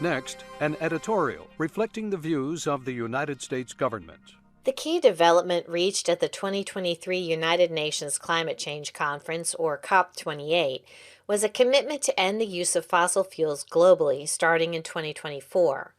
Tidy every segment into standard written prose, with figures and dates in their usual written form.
Next, an editorial reflecting the views of the United States government. The key development reached at the 2023 United Nations Climate Change Conference, or COP28, was a commitment to end the use of fossil fuels globally starting in 2024.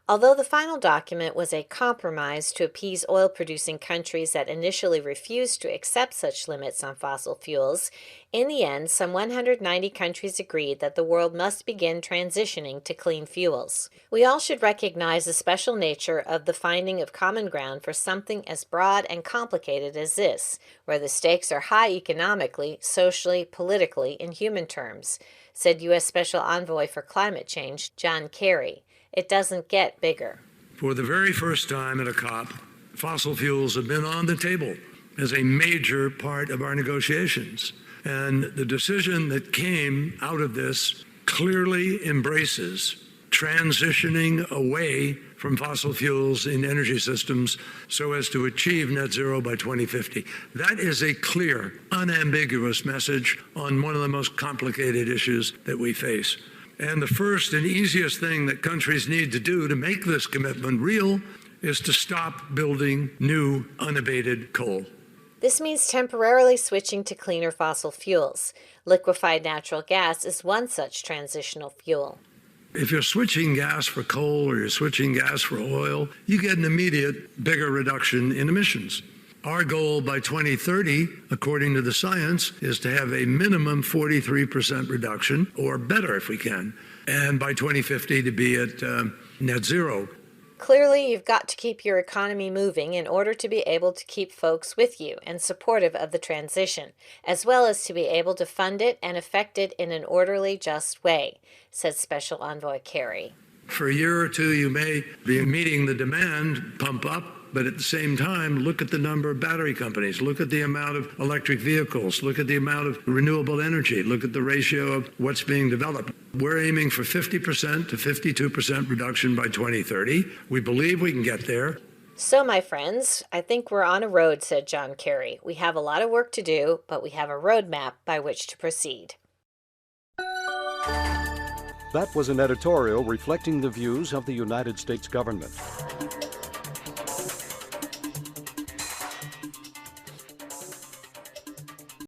Although the final document was a compromise to appease oil-producing countries that initially refused to accept such limits on fossil fuels, in the end, some 190 countries agreed that the world must begin transitioning to clean fuels. We all should recognize the special nature of the finding of common ground for something as broad and complicated as this, where the stakes are high economically, socially, politically, in human terms, said U.S. Special Envoy for Climate Change John Kerry. It doesn't get bigger. For the very first time at a COP, fossil fuels have been on the table as a major part of our negotiations. And the decision that came out of this clearly embraces transitioning away from fossil fuels in energy systems so as to achieve net zero by 2050. That is a clear, unambiguous message on one of the most complicated issues that we face. And the first and easiest thing that countries need to do to make this commitment real is to stop building new unabated coal. This means temporarily switching to cleaner fossil fuels. Liquefied natural gas is one such transitional fuel. If you're switching gas for coal or you're switching gas for oil, you get an immediate bigger reduction in emissions. Our goal by 2030, according to the science, is to have a minimum 43% reduction, or better if we can, and by 2050 to be at net zero. Clearly, you've got to keep your economy moving in order to be able to keep folks with you and supportive of the transition, as well as to be able to fund it and effect it in an orderly, just way, said Special Envoy Kerry. For a year or two, you may be meeting the demand, pump up, but at the same time, look at the number of battery companies, look at the amount of electric vehicles, look at the amount of renewable energy, look at the ratio of what's being developed. We're aiming for 50% to 52% reduction by 2030. We believe we can get there. So, my friends, I think we're on a road, said John Kerry. We have a lot of work to do, but we have a roadmap by which to proceed. That was an editorial reflecting the views of the United States government.